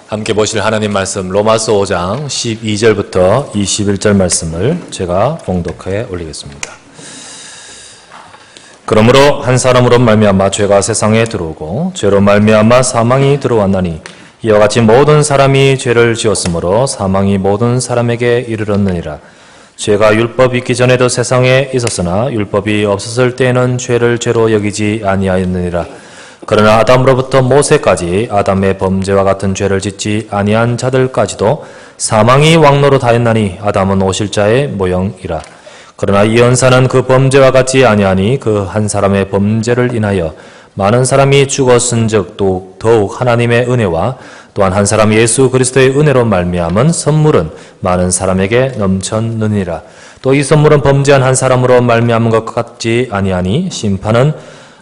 함께 보실 하나님 말씀 로마서 5장 12절부터 21절 말씀을 제가 봉독해 올리겠습니다. 그러므로 한 사람으로 말미암아 죄가 세상에 들어오고 죄로 말미암아 사망이 들어왔나니 이와 같이 모든 사람이 죄를 지었으므로 사망이 모든 사람에게 이르렀느니라. 죄가 율법이 있기 전에도 세상에 있었으나 율법이 없었을 때에는 죄를 죄로 여기지 아니하였느니라. 그러나 아담으로부터 모세까지 아담의 범죄와 같은 죄를 짓지 아니한 자들까지도 사망이 왕노릇하였나니 아담은 오실자의 모형이라. 그러나 이 언사는 그 범죄와 같지 아니하니 그 한 사람의 범죄를 인하여 많은 사람이 죽었은즉 더욱 하나님의 은혜와 또한 한 사람 예수 그리스도의 은혜로 말미암은 선물은 많은 사람에게 넘쳤느니라. 또 이 선물은 범죄한 한 사람으로 말미암은 것 같지 아니하니 심판은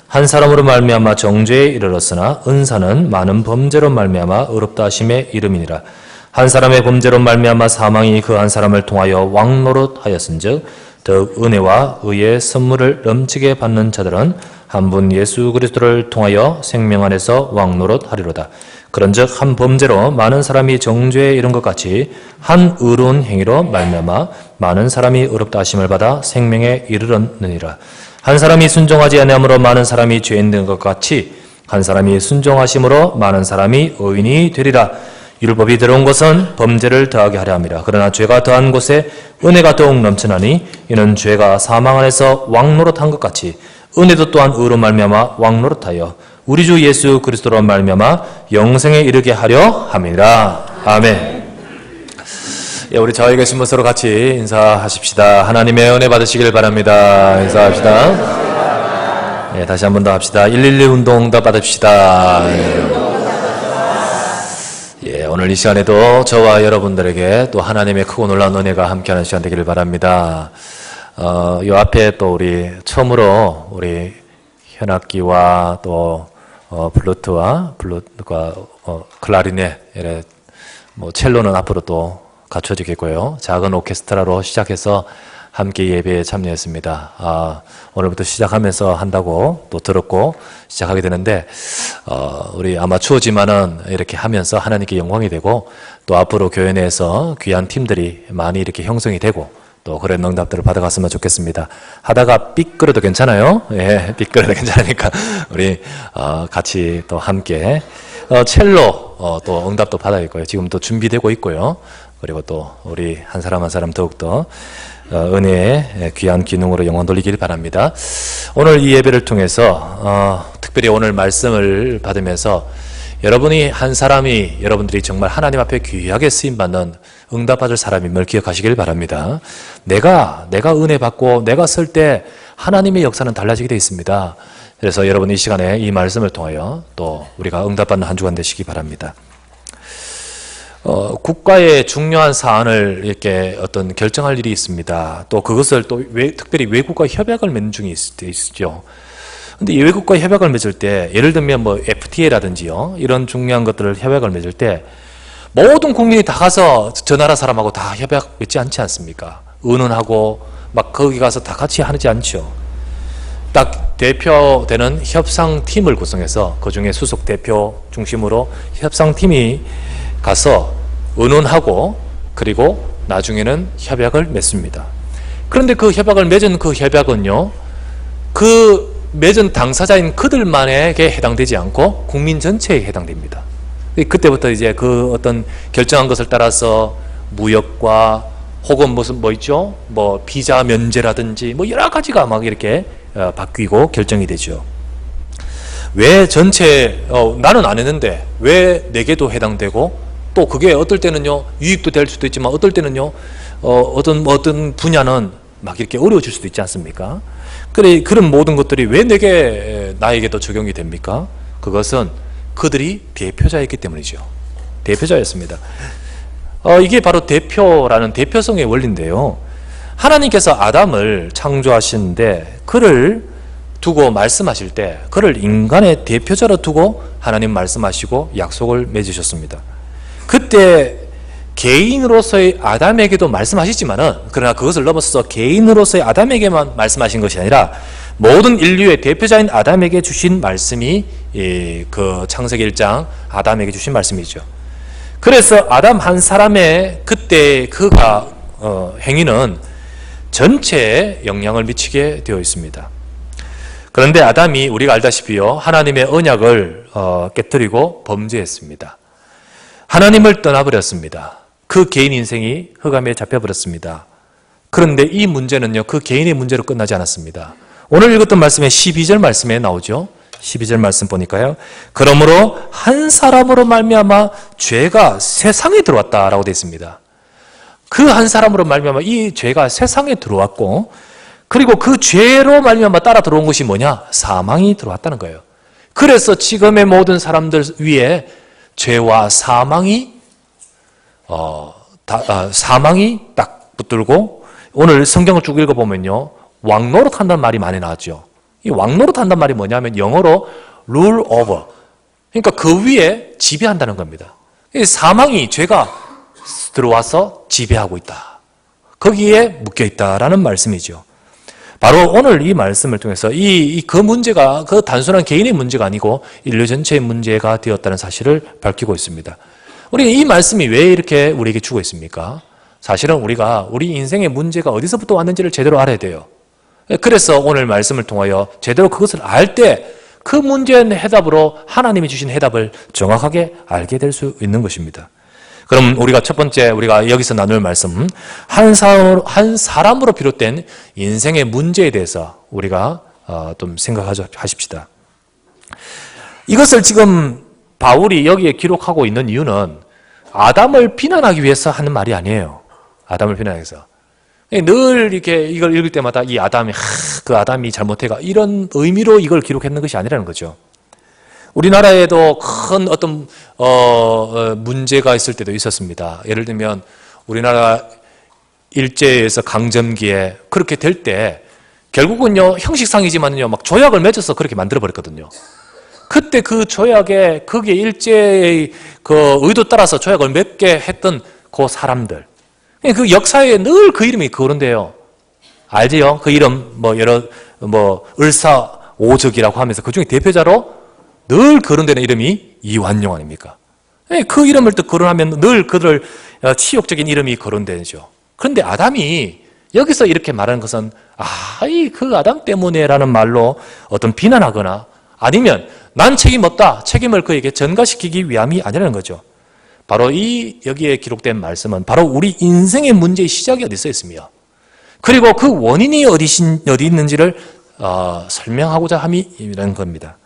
한 사람으로 말미암아 정죄에 이르렀으나 은사는 많은 범죄로 말미암아 의롭다 하심에 이름이니라. 한 사람의 범죄로 말미암아 사망이 그 한 사람을 통하여 왕노릇하였은즉 더욱 은혜와 의의 선물을 넘치게 받는 자들은 한 분 예수 그리스도를 통하여 생명 안에서 왕노릇하리로다. 그런즉 한 범죄로 많은 사람이 정죄에 이른 것 같이 한 의로운 행위로 말미암아 많은 사람이 의롭다 하심을 받아 생명에 이르렀느니라. 한 사람이 순종하지 아니함으로 많은 사람이 죄인 된 것 같이 한 사람이 순종하심으로 많은 사람이 의인이 되리라. 율법이 들어온 것은 범죄를 더하게 하려 함이라. 그러나 죄가 더한 곳에 은혜가 더욱 넘쳐나니 이는 죄가 사망 안에서 왕노릇한 것 같이 은혜도 또한 의로 말미암아 왕노릇하여 우리 주 예수 그리스도로 말미암아 영생에 이르게 하려 함이라. 아멘. 예, 우리 저희 계신 분 서로 같이 인사하십시다. 하나님의 은혜 받으시길 바랍니다. 인사합시다. 예, 다시 한 번 더 합시다. 112 운동 더 받읍시다. 예, 오늘 이 시간에도 저와 여러분들에게 또 하나님의 크고 놀라운 은혜가 함께하는 시간 되기를 바랍니다. 요 앞에 또 우리 처음으로 우리 현악기와 또 플루트와 클라리넷, 뭐 첼로는 앞으로 또 갖춰지겠고요. 작은 오케스트라로 시작해서 함께 예배에 참여했습니다. 오늘부터 시작하면서 한다고 또 들었고 시작하게 되는데 우리 아마추어지만은 이렇게 하면서 하나님께 영광이 되고 또 앞으로 교회 내에서 귀한 팀들이 많이 이렇게 형성이 되고 또 그런 응답들을 받아갔으면 좋겠습니다. 하다가 삐끄러도 괜찮아요. 예, 삐끄러도 괜찮으니까 우리 같이 또 함께 첼로 또 응답도 받아있고요. 지금 또 준비되고 있고요. 그리고 또 우리 한 사람 한 사람 더욱더 은혜의 귀한 기능으로 영광 돌리길 바랍니다. 오늘 이 예배를 통해서 특별히 오늘 말씀을 받으면서 여러분이 한 사람이 여러분들이 정말 하나님 앞에 귀하게 쓰임받는 응답받을 사람임을 기억하시길 바랍니다. 내가 은혜 받고 내가 쓸 때 하나님의 역사는 달라지게 되어 있습니다. 그래서 여러분 이 시간에 이 말씀을 통하여 또 우리가 응답받는 한 주간 되시기 바랍니다. 국가의 중요한 사안을 이렇게 어떤 결정할 일이 있습니다. 또 그것을 또 특별히 외국과 협약을 맺는 중에 있죠. 근데 이 외국과 협약을 맺을 때 예를 들면 뭐 FTA라든지요 이런 중요한 것들을 협약을 맺을 때 모든 국민이 다 가서 저 나라 사람하고 다 협약 맺지 않지 않습니까? 의논하고 막 거기 가서 다 같이 하지 않죠. 딱 대표되는 협상팀을 구성해서 그 중에 수석 대표 중심으로 협상팀이 가서 의논하고 그리고 나중에는 협약을 맺습니다. 그런데 그 협약을 맺은 그 협약은요, 그 맺은 당사자인 그들만에게 해당되지 않고 국민 전체에 해당됩니다. 그때부터 이제 그 어떤 결정한 것을 따라서 무역과 혹은 무슨 뭐 있죠? 뭐 비자 면제라든지 뭐 여러 가지가 막 이렇게 바뀌고 결정이 되죠. 왜 전체 나는 안 했는데 왜 내게도 해당되고 또 그게 어떨 때는요 유익도 될 수도 있지만 어떨 때는요 어떤 분야는 막 이렇게 어려워질 수도 있지 않습니까? 그래 그런 모든 것들이 왜 나에게도 적용이 됩니까? 그것은 그들이 대표자였기 때문이죠. 대표자였습니다. 이게 바로 대표라는 대표성의 원리인데요. 하나님께서 아담을 창조하시는데 그를 두고 말씀하실 때 그를 인간의 대표자로 두고 하나님 말씀하시고 약속을 맺으셨습니다. 그때 개인으로서의 아담에게도 말씀하시지만은 그러나 그것을 넘어서서 개인으로서의 아담에게만 말씀하신 것이 아니라 모든 인류의 대표자인 아담에게 주신 말씀이 그 창세기 1장 아담에게 주신 말씀이죠. 그래서 아담 한 사람의 그때 그가 행위는 전체에 영향을 미치게 되어 있습니다. 그런데 아담이 우리가 알다시피요, 하나님의 언약을 깨뜨리고 범죄했습니다. 하나님을 떠나버렸습니다. 그 개인 인생이 흑암에 잡혀버렸습니다. 그런데 이 문제는요, 그 개인의 문제로 끝나지 않았습니다. 오늘 읽었던 말씀에 12절 말씀에 나오죠. 12절 말씀 보니까요, 그러므로 한 사람으로 말미암아 죄가 세상에 들어왔다라고 되어 있습니다. 그 한 사람으로 말미암아 이 죄가 세상에 들어왔고, 그리고 그 죄로 말미암아 따라 들어온 것이 뭐냐? 사망이 들어왔다는 거예요. 그래서 지금의 모든 사람들 위에 죄와 사망이 딱 붙들고, 오늘 성경을 쭉 읽어보면요, 왕노릇 한다는 말이 많이 나왔죠. 이 왕노릇 한다는 말이 뭐냐면 영어로 rule over, 그러니까 그 위에 지배한다는 겁니다. 사망이, 죄가 들어와서 지배하고 있다, 거기에 묶여있다라는 말씀이죠. 바로 오늘 이 말씀을 통해서 그 문제가 그 단순한 개인의 문제가 아니고 인류 전체의 문제가 되었다는 사실을 밝히고 있습니다. 우리 이 말씀이 왜 이렇게 우리에게 주고 있습니까? 사실은 우리가 우리 인생의 문제가 어디서부터 왔는지를 제대로 알아야 돼요. 그래서 오늘 말씀을 통하여 제대로 그것을 알 때 그 문제의 해답으로 하나님이 주신 해답을 정확하게 알게 될 수 있는 것입니다. 그럼 우리가 첫 번째, 우리가 여기서 나눌 말씀, 한 사람으로 비롯된 인생의 문제에 대해서 우리가 좀 생각하십시다. 이것을 지금 바울이 여기에 기록하고 있는 이유는 아담을 비난하기 위해서 하는 말이 아니에요. 아담을 비난하기 위해서. 늘 이렇게 이걸 읽을 때마다 이 아담이, 그 아담이 잘못해가, 이런 의미로 이걸 기록했는 것이 아니라는 거죠. 우리나라에도 큰 어떤 문제가 있을 때도 있었습니다. 예를 들면 우리나라 일제에서 강점기에 그렇게 될 때 결국은요, 형식상이지만요, 막 조약을 맺어서 그렇게 만들어 버렸거든요. 그때 그 조약에, 거기에 일제의 그 의도 따라서 조약을 맺게 했던 그 사람들, 그 역사에 늘 그 이름이 거론돼요. 알지요? 그 이름 을사오적이라고 하면서 그 중에 대표자로 늘 거론되는 이름이 이완용 아닙니까? 그 이름을 또 거론하면 늘 그들 치욕적인 이름이 거론되죠. 그런데 아담이 여기서 이렇게 말하는 것은 그 아담 때문에라는 말로 어떤 비난하거나 아니면 난 책임 없다, 책임을 그에게 전가시키기 위함이 아니라는 거죠. 바로 여기에 기록된 말씀은 바로 우리 인생의 문제의 시작이 어디서 있으며, 그리고 그 원인이 어디 있는지를 설명하고자 함이라는 겁니다.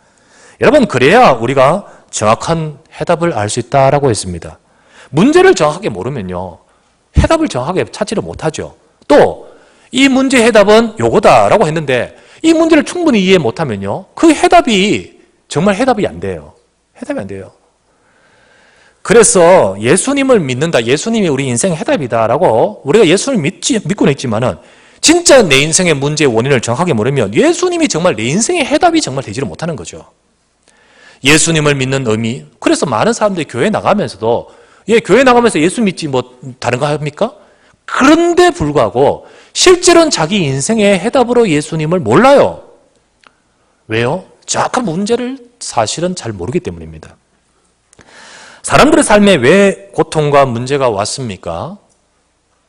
여러분, 그래야 우리가 정확한 해답을 알 수 있다라고 했습니다. 문제를 정확하게 모르면요, 해답을 정확하게 찾지를 못하죠. 또 이 문제의 해답은 요거다라고 했는데 이 문제를 충분히 이해 못하면요, 그 해답이 정말 해답이 안 돼요. 해답이 안 돼요. 그래서 예수님을 믿는다, 예수님이 우리 인생의 해답이다라고 우리가 예수를 믿고는 있지만은 진짜 내 인생의 문제의 원인을 정확하게 모르면 예수님이 정말 내 인생의 해답이 정말 되지를 못하는 거죠. 예수님을 믿는 의미, 그래서 많은 사람들이 교회 나가면서도 교회 나가면서 예수 믿지 뭐 다른 거 합니까? 그런데 불구하고 실제로는 자기 인생의 해답으로 예수님을 몰라요. 왜요? 정확한 문제를 사실은 잘 모르기 때문입니다. 사람들의 삶에 왜 고통과 문제가 왔습니까?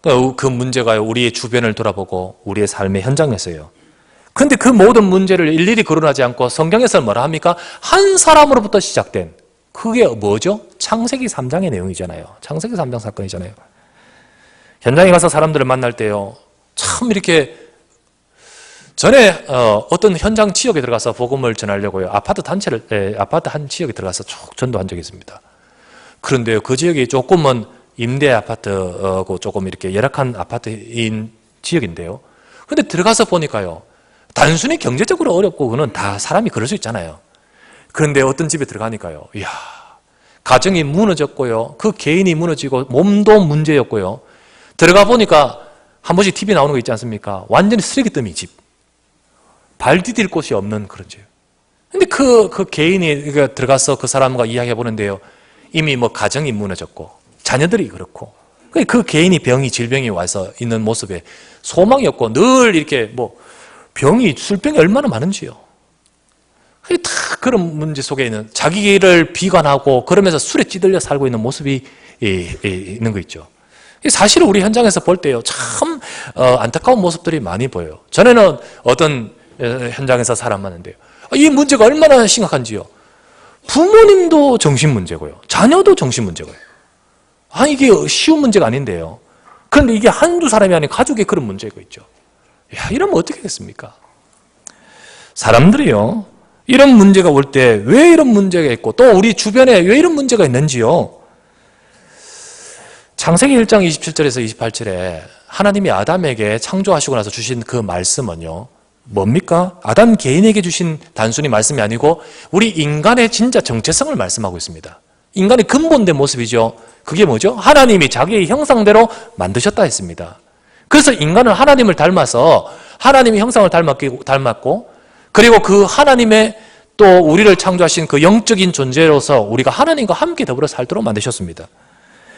그 문제가 우리의 주변을 돌아보고 우리의 삶의 현장에서요. 그런데 그 모든 문제를 일일이 거론하지 않고 성경에서는 뭐라 합니까? 한 사람으로부터 시작된, 그게 뭐죠? 창세기 3장의 내용이잖아요. 창세기 3장 사건이잖아요. 현장에 가서 사람들을 만날 때요, 참 이렇게 전에 어떤 현장 지역에 들어가서 복음을 전하려고요, 아파트 한 지역에 들어가서 쭉 전도한 적이 있습니다. 그런데요, 그 지역이 조금은 임대 아파트고 조금 이렇게 열악한 아파트인 지역인데요. 근데 들어가서 보니까요, 단순히 경제적으로 어렵고 그는 다 사람이 그럴 수 있잖아요. 그런데 어떤 집에 들어가니까요, 이야, 가정이 무너졌고요, 그 개인이 무너지고 몸도 문제였고요. 들어가 보니까 한 번씩 TV 나오는 거 있지 않습니까? 완전히 쓰레기더미 집. 발 디딜 곳이 없는 그런 집. 근데 그 개인이 들어가서 그 사람과 이야기해 보는데요, 이미 뭐 가정이 무너졌고 자녀들이 그렇고 그 개인이 질병이 와서 있는 모습에 소망이 없고 늘 이렇게 뭐 술병이 얼마나 많은지요. 다 그런 문제 속에 있는, 자기를 비관하고 그러면서 술에 찌들려 살고 있는 모습이 있는 거 있죠. 사실은 우리 현장에서 볼 때요, 참 안타까운 모습들이 많이 보여요. 전에는 어떤 현장에서 살아봤는데요, 이 문제가 얼마나 심각한지요. 부모님도 정신문제고요, 자녀도 정신문제고요. 이게 쉬운 문제가 아닌데요. 그런데 이게 한두 사람이 아닌 가족의 그런 문제가 있죠. 이러면 어떻게 됐습니까? 사람들이요, 이런 문제가 올 때 왜 이런 문제가 있고 또 우리 주변에 왜 이런 문제가 있는지요. 창세기 1장 27절에서 28절에 하나님이 아담에게 창조하시고 나서 주신 그 말씀은요, 뭡니까? 아담 개인에게 주신 단순히 말씀이 아니고 우리 인간의 진짜 정체성을 말씀하고 있습니다. 인간의 근본된 모습이죠. 그게 뭐죠? 하나님이 자기의 형상대로 만드셨다 했습니다. 그래서 인간은 하나님을 닮아서 하나님의 형상을 닮았고, 그리고 그 하나님의 또 우리를 창조하신 그 영적인 존재로서 우리가 하나님과 함께 더불어 살도록 만드셨습니다.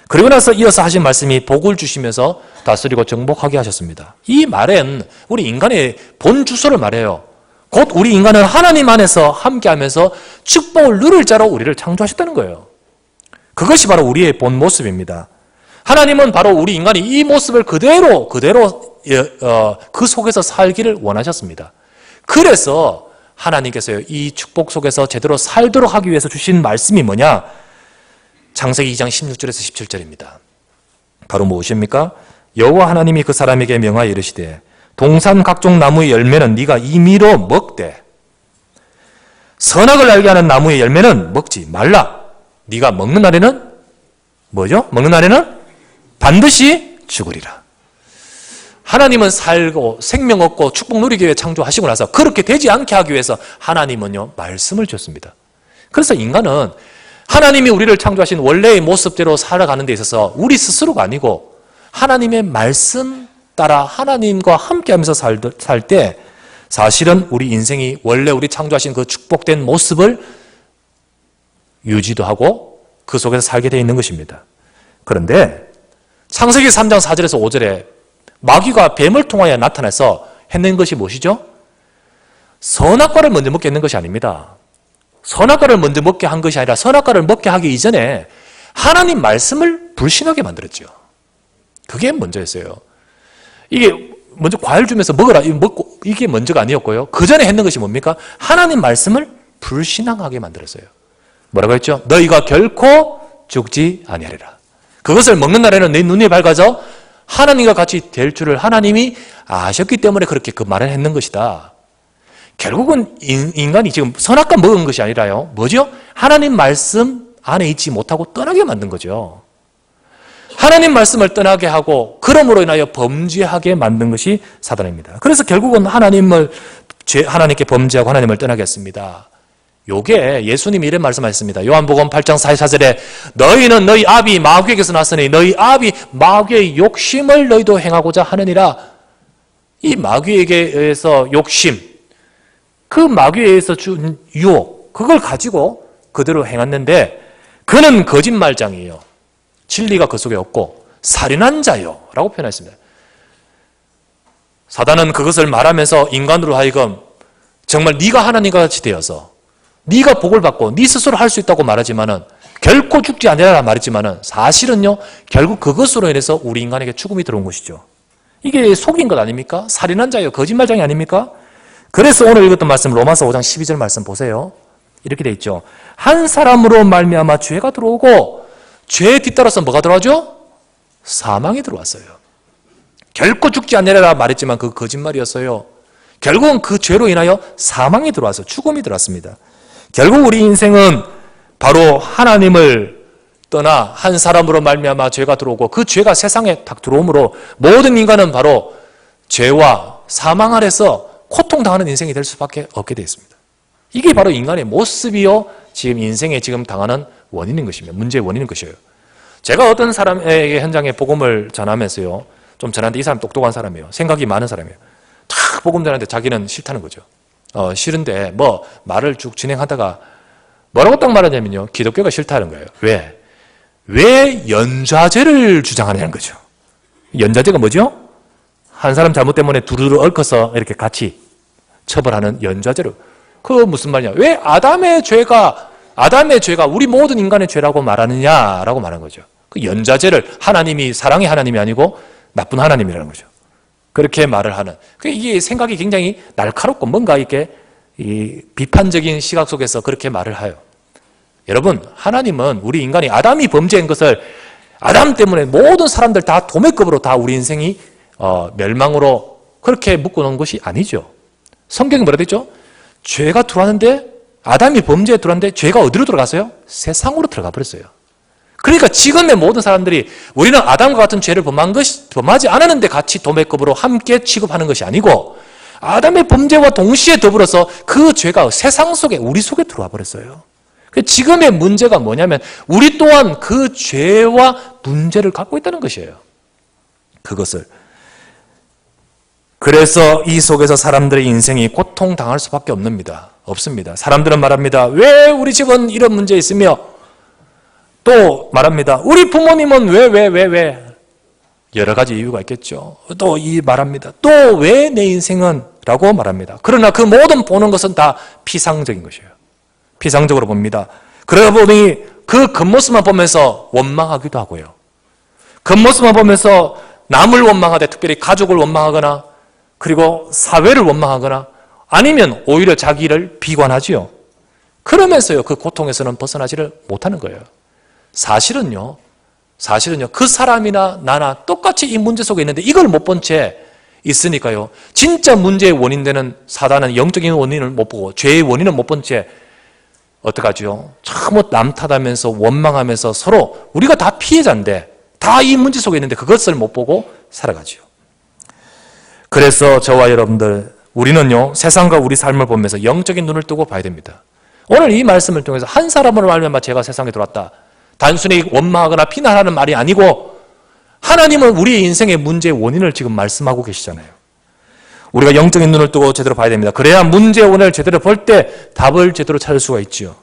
그리고 나서 이어서 하신 말씀이 복을 주시면서 다스리고 정복하게 하셨습니다. 이 말은 우리 인간의 본 주소를 말해요. 곧 우리 인간은 하나님 안에서 함께하면서 축복을 누릴 자로 우리를 창조하셨다는 거예요. 그것이 바로 우리의 본 모습입니다. 하나님은 바로 우리 인간이 이 모습을 그대로 그 속에서 살기를 원하셨습니다. 그래서 하나님께서요, 이 축복 속에서 제대로 살도록 하기 위해서 주신 말씀이 뭐냐? 창세기 2장 16절에서 17절입니다. 바로 무엇입니까? 여호와 하나님이 그 사람에게 명하여 이르시되 동산 각종 나무의 열매는 네가 임의로 먹되 선악을 알게 하는 나무의 열매는 먹지 말라. 네가 먹는 날에는 뭐죠? 먹는 날에는 반드시 죽으리라. 하나님은 살고 생명 얻고 축복 누리기 위해 창조하시고 나서 그렇게 되지 않게 하기 위해서 하나님은요, 말씀을 줬습니다. 그래서 인간은 하나님이 우리를 창조하신 원래의 모습대로 살아가는 데 있어서 우리 스스로가 아니고 하나님의 말씀 따라 하나님과 함께하면서 살 때 사실은 우리 인생이 원래 우리 창조하신 그 축복된 모습을 유지도 하고 그 속에서 살게 되어 있는 것입니다. 그런데 창세기 3장 4절에서 5절에 마귀가 뱀을 통하여 나타나서 했는 것이 무엇이죠? 선악과를 먼저 먹게 했는 것이 아닙니다. 선악과를 먼저 먹게 한 것이 아니라 선악과를 먹게 하기 이전에 하나님 말씀을 불신하게 만들었죠. 그게 먼저였어요. 이게 먼저 과일 주면서 먹어라, 먹고 이게 먼저가 아니었고요. 그 전에 했는 것이 뭡니까? 하나님 말씀을 불신앙하게 만들었어요. 뭐라고 했죠? 너희가 결코 죽지 아니하리라. 그것을 먹는 날에는 내 눈이 밝아져 하나님과 같이 될 줄을 하나님이 아셨기 때문에 그렇게 그 말을 했는 것이다. 결국은 인간이 지금 선악과 먹은 것이 아니라요, 뭐죠? 하나님 말씀 안에 있지 못하고 떠나게 만든 거죠. 하나님 말씀을 떠나게 하고 그러므로 인하여 범죄하게 만든 것이 사단입니다. 그래서 결국은 하나님께 범죄하고 하나님을 떠나게 했습니다. 요게 예수님이 이런 말씀하셨습니다. 요한복음 8장 44절에 너희는 너희 아비 마귀에게서 났으니 너희 아비 마귀의 욕심을 너희도 행하고자 하느니라. 이 마귀에게 의해서 욕심, 그 마귀에 의해서 준 유혹, 그걸 가지고 그대로 행했는데 그는 거짓말장이에요. 진리가 그 속에 없고 살인한 자요 라고 표현했습니다. 사단은 그것을 말하면서 인간으로 하여금 정말 네가 하나님과 같이 되어서 네가 복을 받고 네 스스로 할 수 있다고 말하지만은 결코 죽지 않으라 말했지만은 사실은요, 결국 그것으로 인해서 우리 인간에게 죽음이 들어온 것이죠. 이게 속인 것 아닙니까? 살인한 자요, 거짓말장이 아닙니까? 그래서 오늘 읽었던 말씀 로마서 5장 12절 말씀 보세요. 이렇게 돼 있죠. 한 사람으로 말미암아 죄가 들어오고 죄에 뒤따라서 뭐가 들어오죠? 사망이 들어왔어요. 결코 죽지 않으라 말했지만 그 거짓말이었어요. 결국은 그 죄로 인하여 사망이 들어와서 죽음이 들어왔습니다. 결국 우리 인생은 바로 하나님을 떠나 한 사람으로 말미암아 죄가 들어오고 그 죄가 세상에 딱 들어오므로 모든 인간은 바로 죄와 사망 아래서 고통당하는 인생이 될 수밖에 없게 되어 있습니다. 이게 바로 인간의 모습이요, 지금 인생에 지금 당하는 원인인 것입니다. 문제의 원인인 것이에요. 제가 어떤 사람에게 현장에 복음을 전하면서요, 좀 전하는데 이 사람 똑똑한 사람이에요. 생각이 많은 사람이에요. 탁 복음 전하는데 자기는 싫다는 거죠. 싫은데 말을 쭉 진행하다가 뭐라고 딱 말하냐면요, 기독교가 싫다는 거예요. 왜 연좌제를 주장하냐는 거죠. 연좌제가 뭐죠? 한 사람 잘못 때문에 두루두루 얽혀서 이렇게 같이 처벌하는 연좌제로. 그 무슨 말이냐? 왜 아담의 죄가 우리 모든 인간의 죄라고 말하느냐라고 말한 거죠. 그 연좌제를 하나님이 사랑의 하나님이 아니고 나쁜 하나님이라는 거죠. 그렇게 말을 하는. 이게 생각이 굉장히 날카롭고 뭔가 이렇게 이 비판적인 시각 속에서 그렇게 말을 해요. 여러분, 하나님은 우리 인간이 아담이 범죄한 것을 아담 때문에 모든 사람들 다 도매급으로 다 우리 인생이 멸망으로 그렇게 묶어놓은 것이 아니죠. 성경이 뭐라 되죠? 죄가 들어왔는데 아담이 범죄에 들어왔는데 죄가 어디로 들어갔어요? 세상으로 들어가 버렸어요. 그러니까 지금의 모든 사람들이 우리는 아담과 같은 죄를 범하지 않았는데 같이 도매급으로 함께 취급하는 것이 아니고 아담의 범죄와 동시에 더불어서 그 죄가 세상 속에 우리 속에 들어와 버렸어요. 지금의 문제가 뭐냐면 우리 또한 그 죄와 문제를 갖고 있다는 것이에요. 그것을. 그래서 이 속에서 사람들의 인생이 고통당할 수밖에 없습니다. 사람들은 말합니다. 왜 우리 집은 이런 문제 있으며 또 말합니다. 우리 부모님은 왜 여러 가지 이유가 있겠죠. 또 말합니다. 또 왜 내 인생은? 라고 말합니다. 그러나 그 모든 보는 것은 다 피상적인 것이에요. 피상적으로 봅니다. 그러다 보니 그 겉모습만 보면서 원망하기도 하고요. 겉모습만 보면서 남을 원망하되 특별히 가족을 원망하거나 그리고 사회를 원망하거나 아니면 오히려 자기를 비관하지요. 그러면서요 그 고통에서는 벗어나지를 못하는 거예요. 사실은요 그 사람이나 나나 똑같이 이 문제 속에 있는데 이걸 못 본 채 있으니까요. 진짜 문제의 원인 되는 사단은 영적인 원인을 못 보고 죄의 원인을 못 본 채 어떡하죠? 참 남 탓하면서 원망하면서 서로 우리가 다 피해자인데 다 이 문제 속에 있는데 그것을 못 보고 살아가죠. 그래서 저와 여러분들 우리는요 세상과 우리 삶을 보면서 영적인 눈을 뜨고 봐야 됩니다. 오늘 이 말씀을 통해서 한 사람으로 말미암아 죄가 세상에 들어왔다. 단순히 원망하거나 비난하는 말이 아니고 하나님은 우리 인생의 문제의 원인을 지금 말씀하고 계시잖아요. 우리가 영적인 눈을 뜨고 제대로 봐야 됩니다. 그래야 문제의 원인을 제대로 볼 때 답을 제대로 찾을 수가 있죠.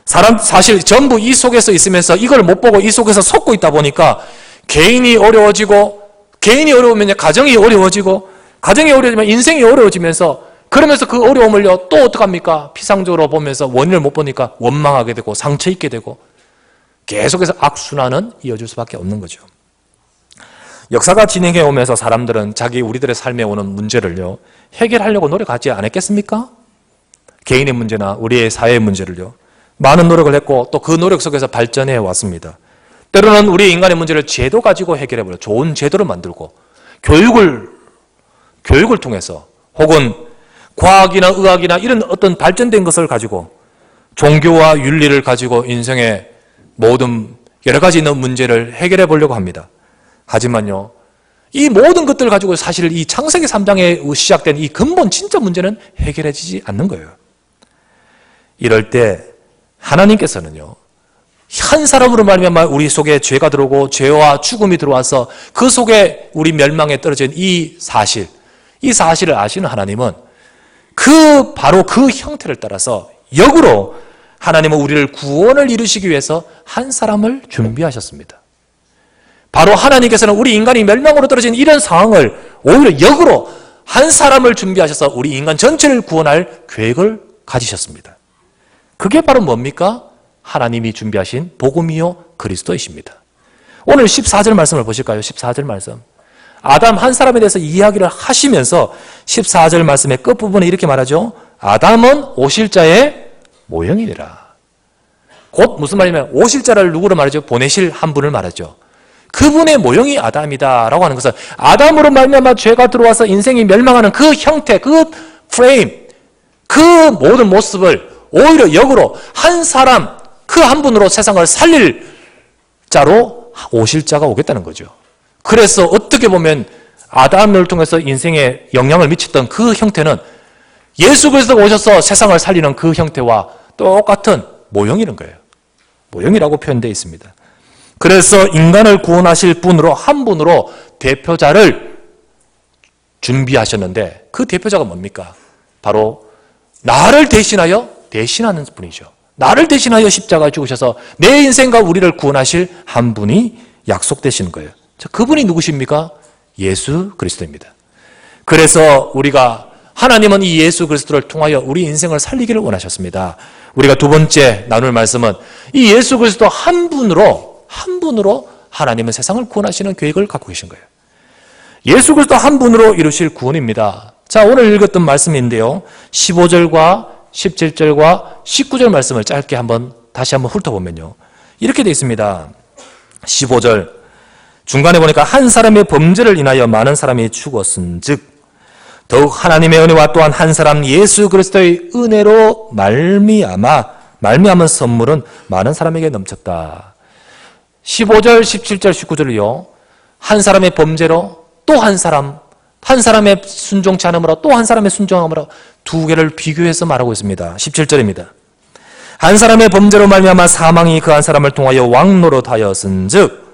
사실 전부 이 속에서 있으면서 이걸 못 보고 이 속에서 속고 있다 보니까 개인이 어려워지고 개인이 어려우면 가정이 어려워지고 가정이 어려워지면 인생이 어려워지면서 그러면서 그 어려움을요 또 어떡합니까? 피상적으로 보면서 원인을 못 보니까 원망하게 되고 상처 입게 되고 계속해서 악순환은 이어질 수밖에 없는 거죠. 역사가 진행해 오면서 사람들은 우리들의 삶에 오는 문제를요 해결하려고 노력하지 않았겠습니까? 개인의 문제나 우리의 사회의 문제를요 많은 노력을 했고 또 그 노력 속에서 발전해 왔습니다. 때로는 우리 인간의 문제를 제도 가지고 해결해버려요. 좋은 제도를 만들고 교육을 통해서 혹은 과학이나 의학이나 이런 어떤 발전된 것을 가지고 종교와 윤리를 가지고 인생의 모든 여러 가지 있는 문제를 해결해 보려고 합니다. 하지만요 이 모든 것들을 가지고 사실 이 창세기 3장에 시작된 이 근본 진짜 문제는 해결해지지 않는 거예요. 이럴 때 하나님께서는요 한 사람으로 말미암아 우리 속에 죄가 들어오고 죄와 죽음이 들어와서 그 속에 우리 멸망에 떨어진 이 사실을 아시는 하나님은 바로 그 형태를 따라서 역으로 하나님은 우리를 구원을 이루시기 위해서 한 사람을 준비하셨습니다. 바로 하나님께서는 우리 인간이 멸망으로 떨어진 이런 상황을 오히려 역으로 한 사람을 준비하셔서 우리 인간 전체를 구원할 계획을 가지셨습니다. 그게 바로 뭡니까? 하나님이 준비하신 복음이요 그리스도이십니다. 오늘 14절 말씀을 보실까요? 14절 말씀. 아담 한 사람에 대해서 이야기를 하시면서 14절 말씀의 끝부분에 이렇게 말하죠. 아담은 오실자의 모형이니라. 곧 무슨 말이냐면 오실자를 누구로 말하죠? 보내실 한 분을 말하죠. 그분의 모형이 아담이다라고 하는 것은 아담으로 말미암아 죄가 들어와서 인생이 멸망하는 그 형태, 그 프레임, 그 모든 모습을 오히려 역으로 한 사람, 그 한 분으로 세상을 살릴 자로 오실 자가 오겠다는 거죠. 그래서 어떻게 보면 아담을 통해서 인생에 영향을 미쳤던 그 형태는 예수 그리스도가 오셔서 세상을 살리는 그 형태와 똑같은 모형이라는 거예요. 모형이라고 표현되어 있습니다. 그래서 인간을 구원하실 분으로 한 분으로 대표자를 준비하셨는데 그 대표자가 뭡니까? 바로 나를 대신하는 분이죠. 나를 대신하여 십자가에 죽으셔서 내 인생과 우리를 구원하실 한 분이 약속되시는 거예요. 자, 그분이 누구십니까? 예수 그리스도입니다. 그래서 우리가 하나님은 이 예수 그리스도를 통하여 우리 인생을 살리기를 원하셨습니다. 우리가 두 번째 나눌 말씀은 이 예수 그리스도 한 분으로 하나님은 세상을 구원하시는 계획을 갖고 계신 거예요. 예수 그리스도 한 분으로 이루실 구원입니다. 자, 오늘 읽었던 말씀인데요. 15절과 17절과 19절 말씀을 짧게 다시 한번 훑어보면요. 이렇게 되어 있습니다. 15절 중간에 보니까 한 사람의 범죄를 인하여 많은 사람이 죽었은즉 더욱 하나님의 은혜와 또한 한 사람 예수 그리스도의 은혜로 말미암은 선물은 많은 사람에게 넘쳤다. 15절, 17절, 19절을요. 한 사람의 범죄로 또 한 사람의 순종치 않음으로 또 한 사람의 순종함으로 두 개를 비교해서 말하고 있습니다. 17절입니다. 한 사람의 범죄로 말미암아 사망이 그 한 사람을 통하여 왕노릇하였은즉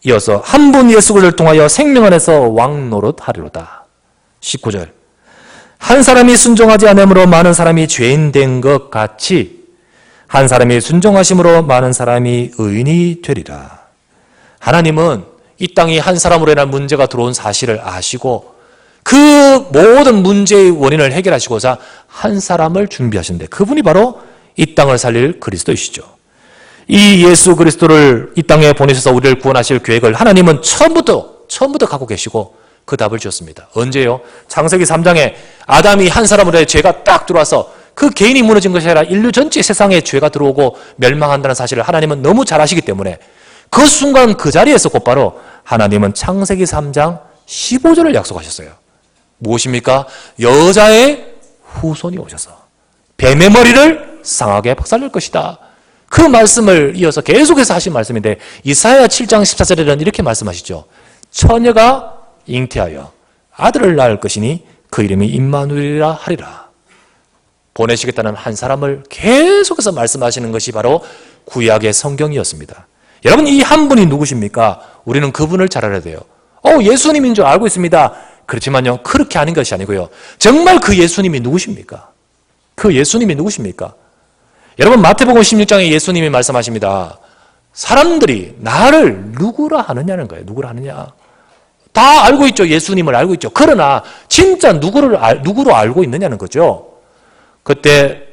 이어서 한 분 예수 그리스도를 통하여 생명 안에서 왕노릇하리로다. 19절 한 사람이 순종하지 않음으로 많은 사람이 죄인 된 것 같이 한 사람이 순종하심으로 많은 사람이 의인이 되리라. 하나님은 이 땅이 한 사람으로 인한 문제가 들어온 사실을 아시고 그 모든 문제의 원인을 해결하시고자 한 사람을 준비하셨는데 그분이 바로 이 땅을 살릴 그리스도이시죠. 이 예수 그리스도를 이 땅에 보내셔서 우리를 구원하실 계획을 하나님은 처음부터 갖고 계시고 그 답을 주었습니다. 언제요? 창세기 3장에 아담이 한 사람으로의 죄가 딱 들어와서 그 개인이 무너진 것이 아니라 인류 전체 세상에 죄가 들어오고 멸망한다는 사실을 하나님은 너무 잘 아시기 때문에 그 순간 그 자리에서 곧바로 하나님은 창세기 3장 15절을 약속하셨어요. 무엇입니까? 여자의 후손이 오셔서 뱀의 머리를 상하게 박살낼 것이다. 그 말씀을 이어서 계속해서 하신 말씀인데 이사야 7장 14절에는 이렇게 말씀하시죠. 처녀가 잉태하여 아들을 낳을 것이니 그 이름이 임마누엘이라 하리라. 보내시겠다는 한 사람을 계속해서 말씀하시는 것이 바로 구약의 성경이었습니다. 여러분 이 한 분이 누구십니까? 우리는 그분을 잘 알아야 돼요. 예수님인 줄 알고 있습니다. 그렇지만요 그렇게 아닌 것이 아니고요. 정말 그 예수님이 누구십니까? 그 예수님이 누구십니까? 여러분 마태복음 16장에 예수님이 말씀하십니다. 사람들이 나를 누구라 하느냐는 거예요. 누구라 하느냐. 다 알고 있죠. 예수님을 알고 있죠. 그러나 진짜 누구로 알고 있느냐는 거죠. 그때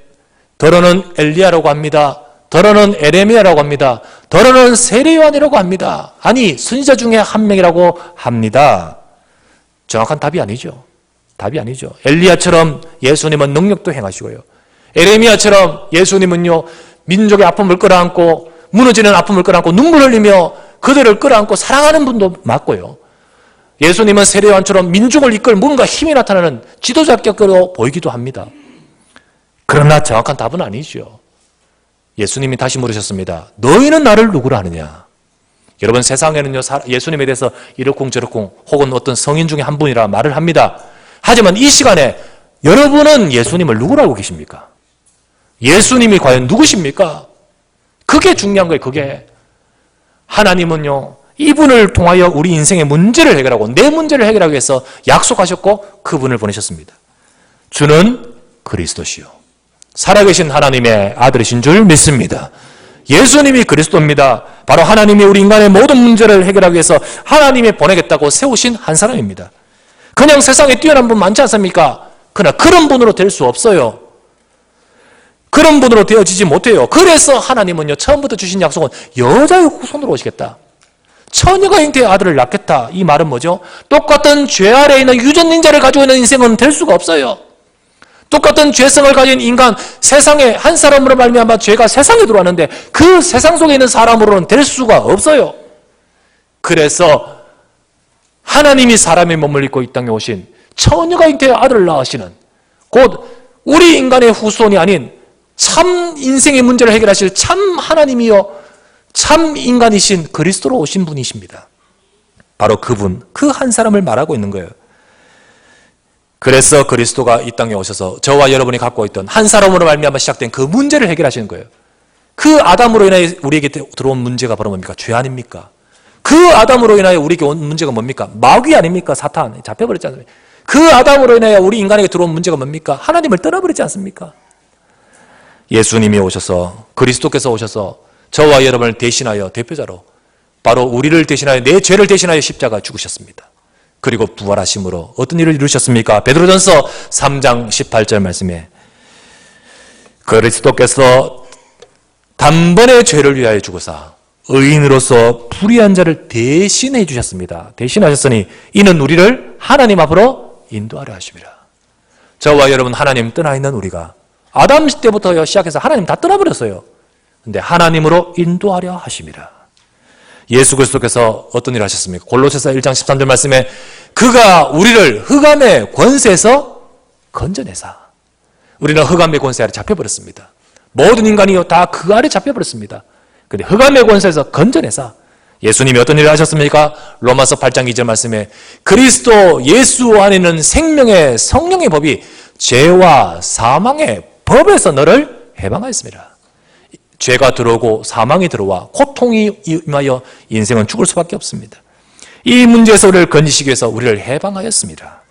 더러는 엘리야라고 합니다. 더러는 에레미야라고 합니다. 더러는 세례요한이라고 합니다. 아니 선지자 중에 한 명이라고 합니다. 정확한 답이 아니죠. 답이 아니죠. 엘리야처럼 예수님은 능력도 행하시고요. 에레미야처럼 예수님은요 민족의 아픔을 끌어안고 무너지는 아픔을 끌어안고 눈물 흘리며 그들을 끌어안고 사랑하는 분도 맞고요. 예수님은 세례요한처럼 민중을 이끌 뭔가 힘이 나타나는 지도자격으로 보이기도 합니다. 그러나 정확한 답은 아니죠. 예수님이 다시 물으셨습니다. 너희는 나를 누구라 하느냐? 여러분 세상에는요 예수님에 대해서 이러쿵저러쿵 혹은 어떤 성인 중에 한 분이라 말을 합니다. 하지만 이 시간에 여러분은 예수님을 누구로 알고 계십니까? 예수님이 과연 누구십니까? 그게 중요한 거예요. 그게 하나님은요 이분을 통하여 우리 인생의 문제를 해결하고 내 문제를 해결하기 위해서 약속하셨고 그분을 보내셨습니다. 주는 그리스도시요 살아계신 하나님의 아들이신 줄 믿습니다. 예수님이 그리스도입니다. 바로 하나님이 우리 인간의 모든 문제를 해결하기 위해서 하나님이 보내겠다고 세우신 한 사람입니다. 그냥 세상에 뛰어난 분 많지 않습니까? 그러나 그런 분으로 될 수 없어요. 그런 분으로 되어지지 못해요. 그래서 하나님은요 처음부터 주신 약속은 여자의 후손으로 오시겠다. 처녀가 잉태의 아들을 낳겠다. 이 말은 뭐죠? 똑같은 죄 아래에 있는 유전인자를 가지고 있는 인생은 될 수가 없어요. 똑같은 죄성을 가진 인간, 세상에 한 사람으로 말미암아 죄가 세상에 들어왔는데 그 세상 속에 있는 사람으로는 될 수가 없어요. 그래서 하나님이 사람의 몸을 입고 이 땅에 오신 처녀가 잉태의 아들을 낳으시는 곧 우리 인간의 후손이 아닌 참 인생의 문제를 해결하실 참 하나님이요 참 인간이신 그리스도로 오신 분이십니다. 바로 그분, 그 한 사람을 말하고 있는 거예요. 그래서 그리스도가 이 땅에 오셔서 저와 여러분이 갖고 있던 한 사람으로 말미암아 시작된 그 문제를 해결하시는 거예요. 그 아담으로 인하여 우리에게 들어온 문제가 바로 뭡니까? 죄 아닙니까? 그 아담으로 인하여 우리에게 온 문제가 뭡니까? 마귀 아닙니까? 사탄 잡혀버렸지 않습니까? 그 아담으로 인하여 우리 인간에게 들어온 문제가 뭡니까? 하나님을 떠나버리지 않습니까? 예수님이 오셔서 그리스도께서 오셔서 저와 여러분을 대신하여 대표자로 바로 우리를 대신하여 내 죄를 대신하여 십자가 죽으셨습니다. 그리고 부활하심으로 어떤 일을 이루셨습니까? 베드로전서 3장 18절 말씀에 그리스도께서 단번에 죄를 위하여 죽으사 의인으로서 불의한 자를 대신해 주셨습니다. 대신하셨으니 이는 우리를 하나님 앞으로 인도하려 하심이라. 저와 여러분 하나님 떠나 있는 우리가 아담 시대부터 시작해서 하나님 다 떠나버렸어요. 근데 하나님으로 인도하려 하심이라. 예수 그리스도께서 어떤 일을 하셨습니까? 골로새서 1장 13절 말씀에 그가 우리를 흑암의 권세에서 건져내사. 우리는 흑암의 권세 아래 잡혀버렸습니다. 모든 인간이요 다 그 아래 잡혀버렸습니다. 근데 흑암의 권세에서 건져내사. 예수님이 어떤 일을 하셨습니까? 로마서 8장 2절 말씀에 그리스도 예수 안에는 생명의 성령의 법이 죄와 사망의 법에서 너를 해방하였습니다. 죄가 들어오고 사망이 들어와 고통이 임하여 인생은 죽을 수밖에 없습니다. 이 문제에서 우리를 건지시기 위해서 우리를 해방하였습니다.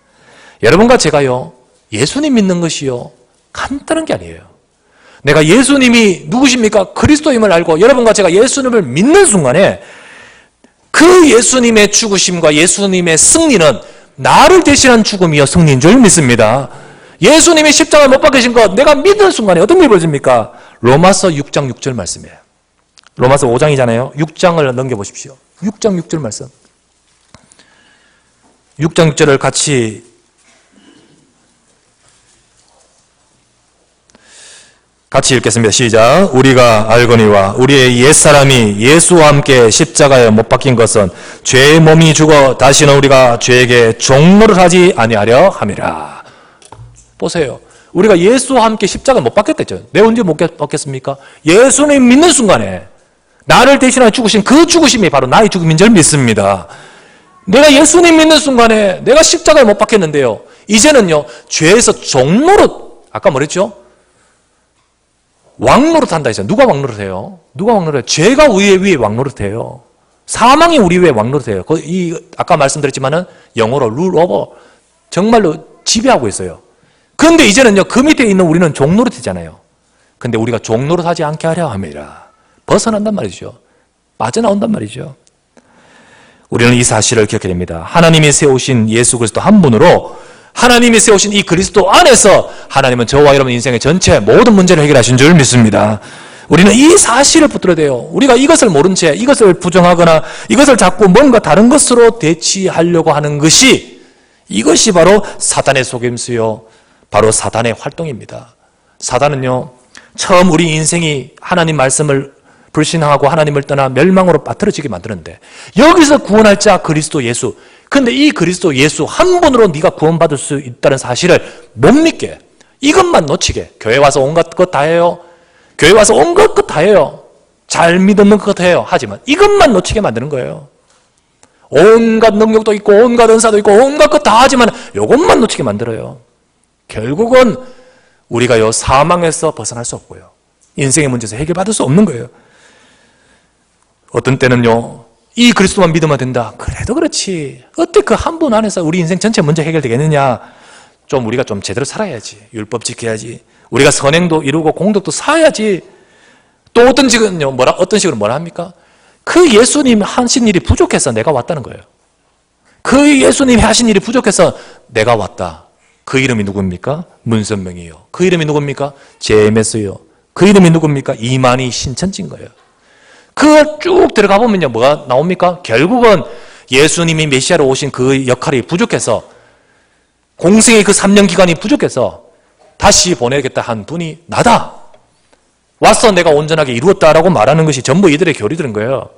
여러분과 제가요 예수님 믿는 것이요 간단한 게 아니에요. 내가 예수님이 누구십니까? 그리스도임을 알고 여러분과 제가 예수님을 믿는 순간에 그 예수님의 죽으심과 예수님의 승리는 나를 대신한 죽음이요 승리인 줄 믿습니다. 예수님이 십자가에 못 박히신 것 내가 믿는 순간에 어떤 일이 벌어집니까? 로마서 6장 6절 말씀이에요. 로마서 5장이잖아요. 6장을 넘겨보십시오. 6장 6절 말씀. 6장 6절을 같이 읽겠습니다. 시작. 우리가 알거니와 우리의 옛사람이 예수와 함께 십자가에 못 박힌 것은 죄의 몸이 죽어 다시는 우리가 죄에게 종노를 하지 아니하려 함이라. 보세요. 우리가 예수와 함께 십자가에 못 박혔댔죠. 내 언제 못 박혔습니까? 예수님 믿는 순간에 나를 대신하여 죽으신 그 죽으심이 바로 나의 죽음인 줄 믿습니다. 내가 예수님 믿는 순간에 내가 십자가에 못 박혔는데요. 이제는요. 죄에서 종노릇 아까 뭐랬죠? 왕노릇 한다 했잖아요. 누가 왕노릇해요? 누가 왕노릇해요? 죄가 우리 위에 왕노릇해요. 사망이 우리 위에 왕노릇해요. 아까 말씀드렸지만은 영어로 rule over 정말로 지배하고 있어요. 그런데 이제는요 그 밑에 있는 우리는 종노릇이잖아요. 근데 우리가 종노릇하지 않게 하려 함이라. 벗어난단 말이죠. 빠져나온단 말이죠. 우리는 이 사실을 기억해야 됩니다. 하나님이 세우신 예수 그리스도 한 분으로 하나님이 세우신 이 그리스도 안에서 하나님은 저와 여러분 인생의 전체 모든 문제를 해결하신 줄 믿습니다. 우리는 이 사실을 붙들어야 돼요. 우리가 이것을 모른 채 이것을 부정하거나 이것을 자꾸 뭔가 다른 것으로 대치하려고 하는 것이 이것이 바로 사단의 속임수요 바로 사단의 활동입니다. 사단은요 처음 우리 인생이 하나님 말씀을 불신하고 하나님을 떠나 멸망으로 빠뜨려지게 만드는데 여기서 구원할 자 그리스도 예수. 근데 이 그리스도 예수 한 분으로 네가 구원받을 수 있다는 사실을 못 믿게 이것만 놓치게 교회 와서 온갖 것 다 해요. 교회 와서 온갖 것 다 해요. 잘 믿는 것 해요. 하지만 이것만 놓치게 만드는 거예요. 온갖 능력도 있고 온갖 은사도 있고 온갖 것 다 하지만 이것만 놓치게 만들어요. 결국은 우리가요 사망에서 벗어날 수 없고요. 인생의 문제에서 해결받을 수 없는 거예요. 어떤 때는요 이 그리스도만 믿으면 된다. 그래도 그렇지. 어떻게 그 한 분 안에서 우리 인생 전체 문제 해결되겠느냐. 우리가 좀 제대로 살아야지. 율법 지켜야지. 우리가 선행도 이루고 공덕도 쌓아야지. 또 어떤 식으로 뭐라 합니까? 그 예수님 하신 일이 부족해서 내가 왔다는 거예요. 그 예수님이 하신 일이 부족해서 내가 왔다. 그 이름이 누굽니까? 문선명이요. 그 이름이 누굽니까? 제메스요. 그 이름이 누굽니까? 이만희 신천지인 거예요. 그걸 쭉 들어가 보면요 뭐가 나옵니까? 결국은 예수님이 메시아로 오신 그 역할이 부족해서 공생의 그 3년 기간이 부족해서 다시 보내겠다 한 분이 나다. 와서 내가 온전하게 이루었다라고 말하는 것이 전부 이들의 교리들인 거예요.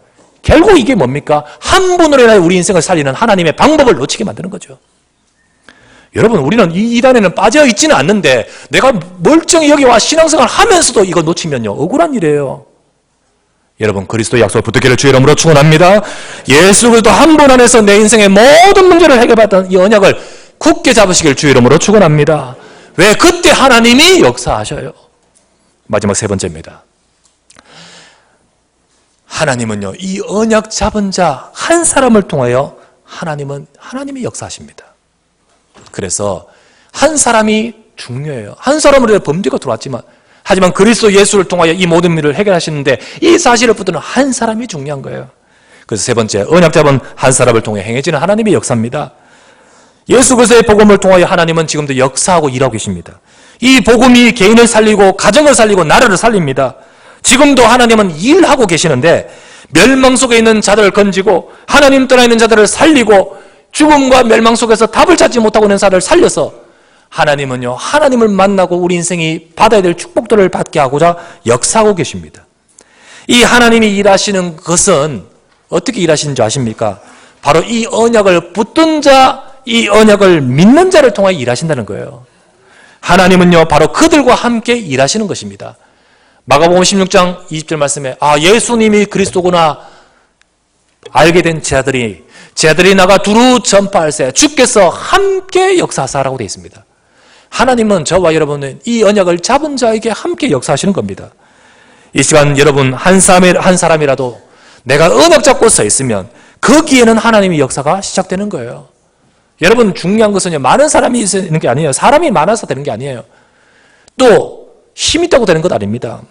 결국 이게 뭡니까? 한 분으로 인하여 우리 인생을 살리는 하나님의 방법을 놓치게 만드는 거죠. 여러분 우리는 이 이단에는 빠져 있지는 않는데 내가 멀쩡히 여기 와 신앙생활 하면서도 이거 놓치면요 억울한 일이에요. 여러분 그리스도 약속을 붙들기를 주의 이름으로 축원합니다. 예수 그리스도 한 분 안에서 내 인생의 모든 문제를 해결받던 이 언약을 굳게 잡으시길 주의 이름으로 축원합니다. 왜? 그때 하나님이 역사하셔요. 마지막 세 번째입니다. 하나님은요 이 언약 잡은 자 한 사람을 통하여 하나님이 역사하십니다. 그래서 한 사람이 중요해요. 한 사람으로 범죄가 들어왔지만 하지만 그리스도 예수를 통하여 이 모든 일을 해결하시는데 이 사실을 붙드는 한 사람이 중요한 거예요. 그래서 세 번째 언약 잡은 한 사람을 통해 행해지는 하나님의 역사입니다. 예수 그리스도의 복음을 통하여 하나님은 지금도 역사하고 일하고 계십니다. 이 복음이 개인을 살리고 가정을 살리고 나라를 살립니다. 지금도 하나님은 일하고 계시는데 멸망 속에 있는 자들을 건지고 하나님 떠나 있는 자들을 살리고 죽음과 멸망 속에서 답을 찾지 못하고 있는 자들을 살려서 하나님은요, 하나님을 만나고 우리 인생이 받아야 될 축복들을 받게 하고자 역사하고 계십니다. 이 하나님이 일하시는 것은 어떻게 일하시는 줄 아십니까? 바로 이 언약을 붙든 자, 이 언약을 믿는 자를 통하여 일하신다는 거예요. 하나님은요, 바로 그들과 함께 일하시는 것입니다. 마가복음 16장 20절 말씀에 예수님이 그리스도구나 알게 된 제자들이 나가 두루 전파할세 주께서 함께 역사하사라고 되어 있습니다. 하나님은 저와 여러분은 이 언약을 잡은 자에게 함께 역사하시는 겁니다. 이 시간 여러분 한 사람이라도 내가 언약 잡고 서 있으면 거기에는 하나님의 역사가 시작되는 거예요. 여러분 중요한 것은요, 많은 사람이 있는 게 아니에요. 사람이 많아서 되는 게 아니에요. 또 힘 있다고 되는 것 아닙니다.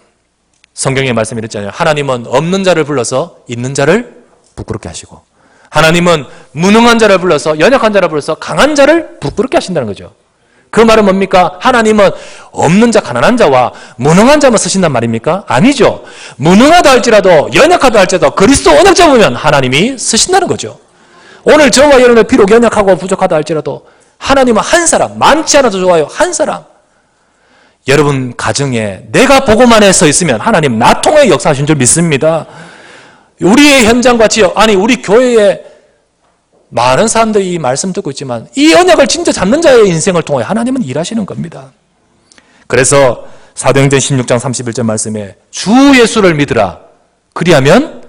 성경의 말씀이 이랬잖아요. 하나님은 없는 자를 불러서 있는 자를 부끄럽게 하시고, 하나님은 무능한 자를 불러서 연약한 자를 불러서 강한 자를 부끄럽게 하신다는 거죠. 그 말은 뭡니까? 하나님은 없는 자, 가난한 자와 무능한 자만 쓰신단 말입니까? 아니죠. 무능하다 할지라도 연약하다 할지라도 그리스도 언약 잡으면 하나님이 쓰신다는 거죠. 오늘 저와 여러분의 비록 연약하고 부족하다 할지라도 하나님은 한 사람, 많지 않아도 좋아요, 한 사람, 여러분 가정에 내가 복음 안에 서 있으면 하나님 나 통해 역사하신 줄 믿습니다. 우리의 현장과 지역, 아니 우리 교회에 많은 사람들이 이 말씀 듣고 있지만 이 언약을 진짜 잡는 자의 인생을 통해 하나님은 일하시는 겁니다. 그래서 사도행전 16장 31절 말씀에 주 예수를 믿으라 그리하면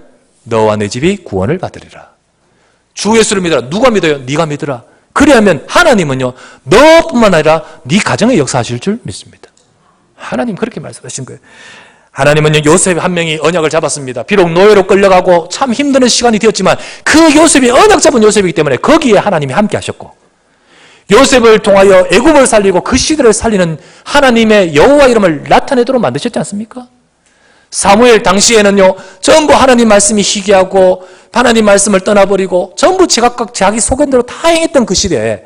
너와 내 집이 구원을 받으리라. 주 예수를 믿으라. 누가 믿어요? 네가 믿으라. 그리하면 하나님은요, 너뿐만 아니라 네 가정에 역사하실 줄 믿습니다. 하나님 그렇게 말씀하신 거예요. 하나님은요, 요셉 한 명이 언약을 잡았습니다. 비록 노예로 끌려가고 참 힘든 시간이 되었지만 그 요셉이 언약 잡은 요셉이기 때문에 거기에 하나님이 함께 하셨고, 요셉을 통하여 애굽을 살리고 그 시대를 살리는 하나님의 여호와 이름을 나타내도록 만드셨지 않습니까? 사무엘 당시에는요, 전부 하나님 말씀이 희귀하고 하나님 말씀을 떠나버리고 전부 제각각 자기 소견대로 다 행했던 그 시대에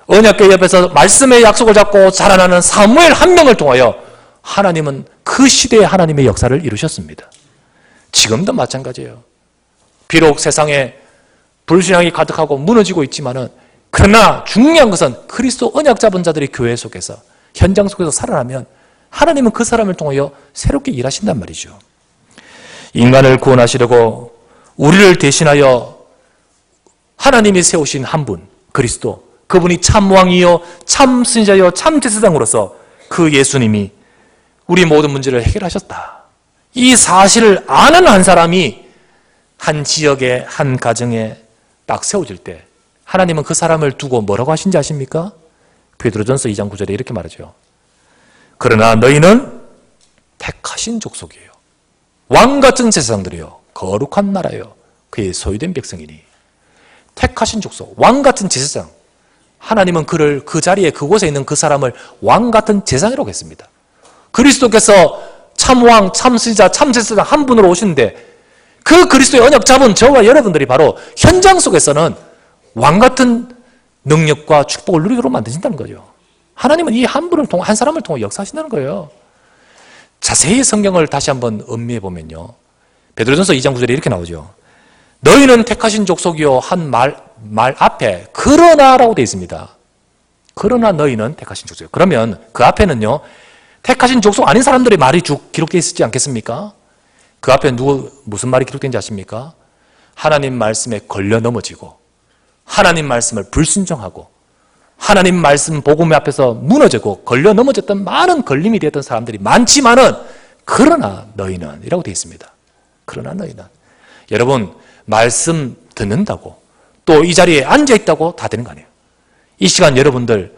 언약궤 옆에서 말씀의 약속을 잡고 자라나는 사무엘 한 명을 통하여 하나님은 그 시대에 하나님의 역사를 이루셨습니다. 지금도 마찬가지예요. 비록 세상에 불신앙이 가득하고 무너지고 있지만은, 그러나 중요한 것은 그리스도 언약 잡은 자들이 교회 속에서, 현장 속에서 살아나면 하나님은 그 사람을 통하여 새롭게 일하신단 말이죠. 인간을 구원하시려고 우리를 대신하여 하나님이 세우신 한 분, 그리스도, 그분이 참 왕이요 참 선지자요 참 제사장으로서 그 예수님이 우리 모든 문제를 해결하셨다. 이 사실을 아는 한 사람이 한 지역에, 한 가정에 딱 세워질 때 하나님은 그 사람을 두고 뭐라고 하신지 아십니까? 베드로전서 2장 9절에 이렇게 말하죠. 그러나 너희는 택하신 족속이에요. 왕같은 제사장들이요 거룩한 나라요 그의 소유된 백성이니. 택하신 족속, 왕같은 제사장. 하나님은 그를 그 자리에 그곳에 있는 그 사람을 왕같은 제사장이라고 했습니다. 그리스도께서 참왕, 참선지자, 참제사장 한 분으로 오시는데 그 그리스도의 언약 잡은 저와 여러분들이 바로 현장 속에서는 왕같은 능력과 축복을 누리도록 만드신다는 거죠. 하나님은 이 한 분을 통해, 한 사람을 통해 역사하신다는 거예요. 자세히 성경을 다시 한번 음미해 보면요, 베드로전서 2장 9절에 이렇게 나오죠. 너희는 택하신 족속이요 한 말 앞에 그러나라고 되어 있습니다. 그러나 너희는 택하신 족속이요. 그러면 그 앞에는요, 택하신 족속 아닌 사람들의 말이 쭉 기록되어 있지 않겠습니까? 그 앞에 무슨 말이 기록된지 아십니까? 하나님 말씀에 걸려 넘어지고 하나님 말씀을 불순종하고 하나님 말씀 복음 앞에서 무너지고 걸려 넘어졌던 많은 걸림이 되었던 사람들이 많지만은 그러나 너희는 이라고 되어 있습니다. 그러나 너희는. 여러분, 말씀 듣는다고 또 이 자리에 앉아있다고 다 되는 거 아니에요. 이 시간 여러분들을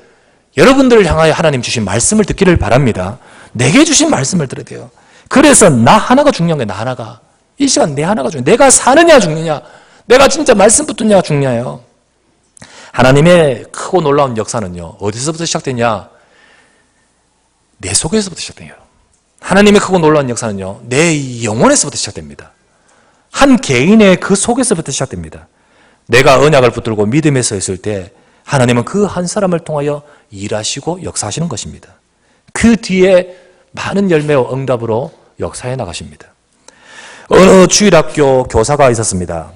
향하여 하나님 주신 말씀을 듣기를 바랍니다. 내게 주신 말씀을 들어야 돼요. 그래서 나 하나가 중요한 거예요. 나 하나가. 이 시간 내 하나가 중요해요. 내가 사느냐 죽느냐, 내가 진짜 말씀 붙느냐 중요해요. 하나님의 크고 놀라운 역사는요, 어디서부터 시작되냐? 내 속에서부터 시작돼요. 하나님의 크고 놀라운 역사는요, 내 영혼에서부터 시작됩니다. 한 개인의 그 속에서부터 시작됩니다. 내가 언약을 붙들고 믿음에 서 있을 때 하나님은 그 한 사람을 통하여 일하시고 역사하시는 것입니다. 그 뒤에 많은 열매와 응답으로 역사해 나가십니다. 어느 주일학교 교사가 있었습니다.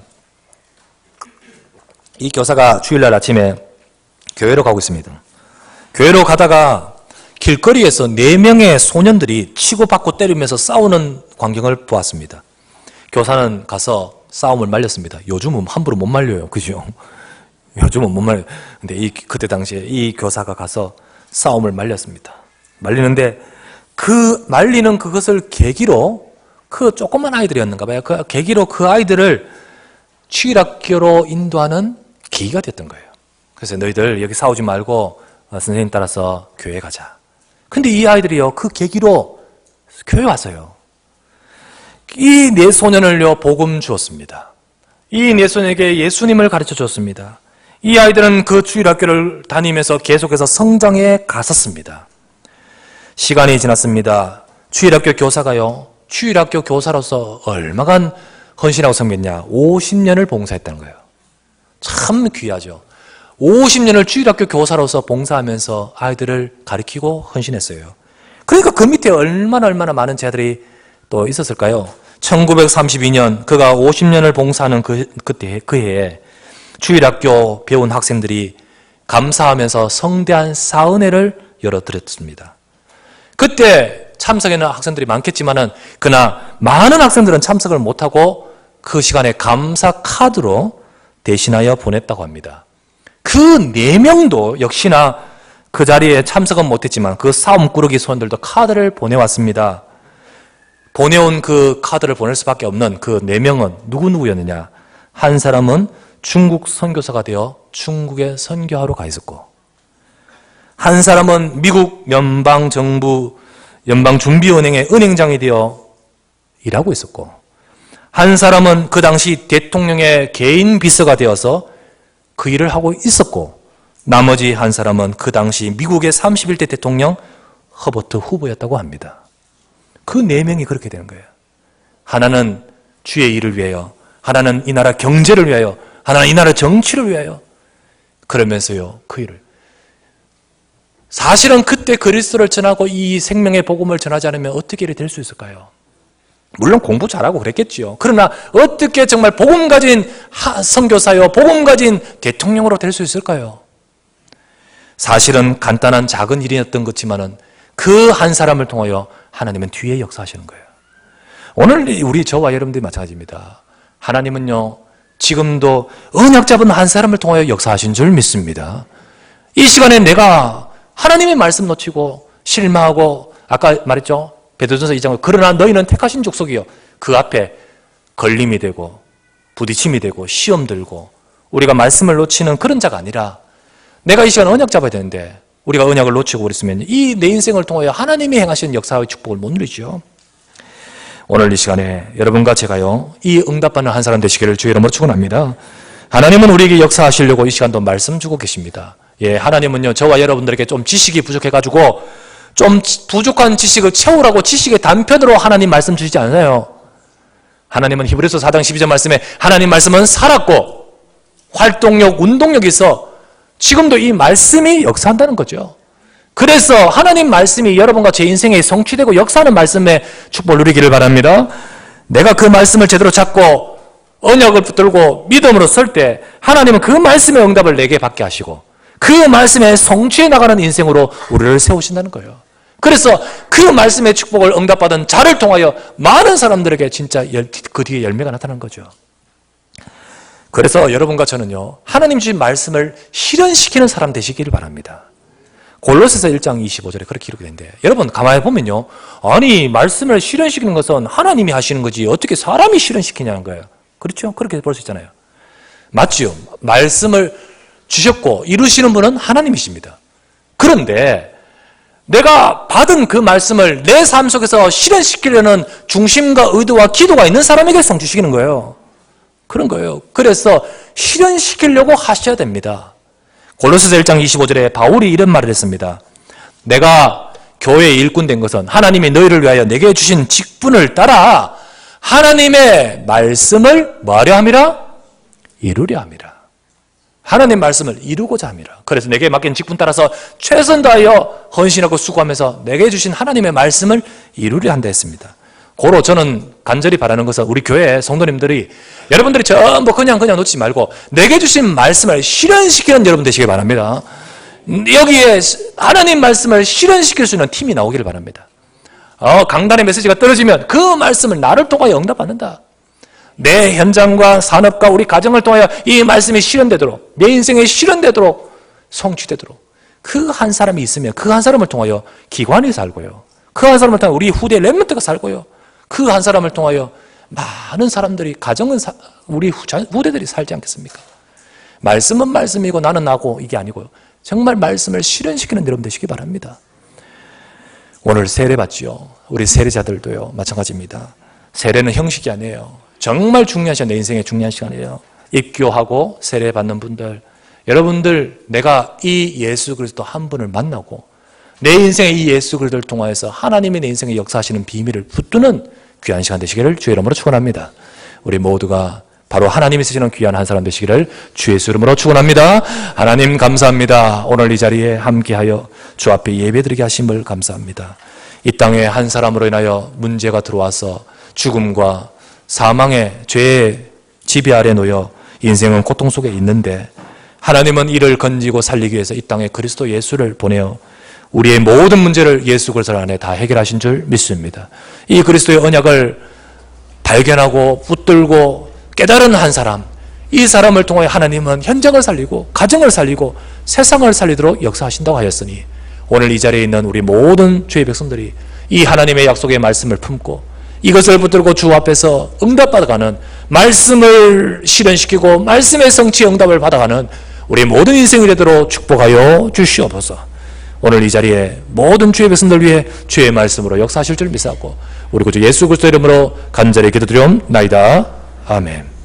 이 교사가 주일날 아침에 교회로 가고 있습니다. 교회로 가다가 길거리에서 4명의 소년들이 치고받고 때리면서 싸우는 광경을 보았습니다. 교사는 가서 싸움을 말렸습니다. 요즘은 함부로 못 말려요. 그죠? 요즘은 못 말려요. 근데 그때 당시에 이 교사가 가서 싸움을 말렸습니다. 말리는데 그 말리는 그것을 계기로 그 조그만 아이들이었는가 봐요. 그 계기로 그 아이들을 주일학교로 인도하는 계기가 됐던 거예요. 그래서 너희들 여기 싸우지 말고 선생님 따라서 교회 가자. 근데 이 아이들이요, 그 계기로 교회 왔어요. 이 4소년을요, 복음 주었습니다. 이 4소년에게 예수님을 가르쳐 줬습니다. 이 아이들은 그 주일학교를 다니면서 계속해서 성장해 갔었습니다. 시간이 지났습니다. 주일학교 교사가요, 주일학교 교사로서 얼마간 헌신하고 섬겼냐? 50년을 봉사했다는 거예요. 참 귀하죠. 50년을 주일학교 교사로서 봉사하면서 아이들을 가르치고 헌신했어요. 그러니까 그 밑에 얼마나 많은 제자들이 또 있었을까요? 1932년 그가 50년을 봉사하는 그 해에 주일학교 배운 학생들이 감사하면서 성대한 사은회를 열어드렸습니다. 그때 참석하는 학생들이 많겠지만은 그러나 많은 학생들은 참석을 못하고 그 시간에 감사 카드로 대신하여 보냈다고 합니다. 그 4명도 역시나 그 자리에 참석은 못했지만 그 싸움꾸러기 소원들도 카드를 보내왔습니다. 보내온 그 카드를 보낼 수밖에 없는 그 4명은 누구였느냐? 한 사람은 중국 선교사가 되어 중국에 선교하러 가 있었고, 한 사람은 미국 연방정부 연방준비은행의 은행장이 되어 일하고 있었고, 한 사람은 그 당시 대통령의 개인 비서가 되어서 그 일을 하고 있었고, 나머지 한 사람은 그 당시 미국의 31대 대통령 허버트 후보였다고 합니다. 그 4명이 그렇게 되는 거예요. 하나는 주의 일을 위하여, 하나는 이 나라 경제를 위하여, 하나는 이 나라 정치를 위하여, 그러면서요 그 일을, 사실은 그때 그리스도를 전하고 이 생명의 복음을 전하지 않으면 어떻게 일이 될 수 있을까요? 물론 공부 잘하고 그랬겠지요. 그러나 어떻게 정말 복음 가진 선교사요, 복음 가진 대통령으로 될 수 있을까요? 사실은 간단한 작은 일이었던 것지만은 그 한 사람을 통하여 하나님은 뒤에 역사하시는 거예요. 오늘 우리 저와 여러분들이 마찬가지입니다. 하나님은요 지금도 언약 잡은 한 사람을 통하여 역사하신 줄 믿습니다. 이 시간에 내가 하나님의 말씀 놓치고 실망하고, 아까 말했죠, 베드로전서 2장, 그러나 너희는 택하신 족속이요, 그 앞에 걸림이 되고 부딪힘이 되고 시험 들고 우리가 말씀을 놓치는 그런 자가 아니라, 내가 이 시간 언약 잡아야 되는데 우리가 언약을 놓치고 그랬으면 이 내 인생을 통하여 하나님이 행하시는 역사의 축복을 못 누리죠. 오늘 이 시간에 여러분과 제가요 이 응답받는 한 사람 되시기를 주의 이름으로 축원합니다. 하나님은 우리에게 역사하시려고 이 시간도 말씀 주고 계십니다. 예, 하나님은요 저와 여러분들에게 좀 지식이 부족해가지고 좀 부족한 지식을 채우라고 지식의 단편으로 하나님 말씀 주시지 않아요. 하나님은 히브리서 4장 12절 말씀에 하나님 말씀은 살았고 활동력, 운동력이 있어 지금도 이 말씀이 역사한다는 거죠. 그래서 하나님 말씀이 여러분과 제 인생에 성취되고 역사하는 말씀에 축복을 누리기를 바랍니다. 내가 그 말씀을 제대로 잡고 언약을 붙들고 믿음으로 설 때 하나님은 그 말씀의 응답을 내게 받게 하시고 그 말씀에 성취해 나가는 인생으로 우리를 세우신다는 거예요. 그래서 그 말씀의 축복을 응답받은 자를 통하여 많은 사람들에게 진짜 그 뒤에 열매가 나타나는 거죠. 그래서 여러분과 저는요 하나님 주신 말씀을 실현시키는 사람 되시기를 바랍니다. 골로새서 1장 25절에 그렇게 기록이 되는데, 여러분 가만히 보면요, 아니 말씀을 실현시키는 것은 하나님이 하시는 거지 어떻게 사람이 실현시키냐는 거예요. 그렇죠? 그렇게 볼 수 있잖아요. 맞지요? 말씀을 주셨고 이루시는 분은 하나님이십니다. 그런데 내가 받은 그 말씀을 내 삶 속에서 실현시키려는 중심과 의도와 기도가 있는 사람에게 성 주시는 거예요. 그런 거예요. 그래서 실현시키려고 하셔야 됩니다. 골로새서 1장 25절에 바울이 이런 말을 했습니다. 내가 교회의 일꾼 된 것은 하나님이 너희를 위하여 내게 주신 직분을 따라 하나님의 말씀을 뭐하려 함이라? 이루려 함이라. 하나님 말씀을 이루고자 함이라. 그래서 내게 맡긴 직분 따라서 최선 다하여 헌신하고 수고하면서 내게 주신 하나님의 말씀을 이루려 한다 했습니다. 고로 저는 간절히 바라는 것은 우리 교회 성도님들이 여러분들이 전부 그냥 놓지 말고 내게 주신 말씀을 실현시키는 여러분 되시길 바랍니다. 여기에 하나님 말씀을 실현시킬 수 있는 팀이 나오기를 바랍니다. 강단의 메시지가 떨어지면 그 말씀을 나를 통하여 응답받는다. 내 현장과 산업과 우리 가정을 통하여 이 말씀이 실현되도록, 내 인생에 실현되도록, 성취되도록 그 한 사람이 있으면 그 한 사람을 통하여 기관이 살고요, 그 한 사람을 통하여 우리 후대 렘넌트가 살고요, 그 한 사람을 통하여 많은 사람들이, 가정은 우리 후대들이 살지 않겠습니까? 말씀은 말씀이고 나는 나고 이게 아니고요, 정말 말씀을 실현시키는 여러분 되시기 바랍니다. 오늘 세례 받지요. 우리 세례자들도요 마찬가지입니다. 세례는 형식이 아니에요. 정말 중요한 시간, 내 인생의 중요한 시간이에요. 입교하고 세례 받는 분들, 여러분들 내가 이 예수 그리스도 한 분을 만나고 내 인생의 이 예수 그리스도를 통하여서 하나님이 내 인생에 역사하시는 비밀을 붙드는 귀한 시간 되시기를 주의 이름으로 축원합니다. 우리 모두가 바로 하나님이 쓰시는 귀한 한 사람 되시기를 주 예수 이름으로 축원합니다. 하나님 감사합니다. 오늘 이 자리에 함께하여 주 앞에 예배드리게 하심을 감사합니다. 이 땅에 한 사람으로 인하여 문제가 들어와서 죽음과 사망의 죄의 지배 아래 놓여 인생은 고통 속에 있는데 하나님은 이를 건지고 살리기 위해서 이 땅에 그리스도 예수를 보내어 우리의 모든 문제를 예수 그리스도 안에 다 해결하신 줄 믿습니다. 이 그리스도의 언약을 발견하고 붙들고 깨달은 한 사람, 이 사람을 통하여 하나님은 현장을 살리고 가정을 살리고 세상을 살리도록 역사하신다고 하였으니 오늘 이 자리에 있는 우리 모든 주의 백성들이 이 하나님의 약속의 말씀을 품고 이것을 붙들고 주 앞에서 응답받아가는, 말씀을 실현시키고 말씀의 성취 응답을 받아가는 우리 모든 인생이 되도록 축복하여 주시옵소서. 오늘 이 자리에 모든 주의 백성들 위해 주의 말씀으로 역사하실 줄 믿사옵고 우리 구주 예수 그리스도 이름으로 간절히 기도드리옵나이다. 아멘.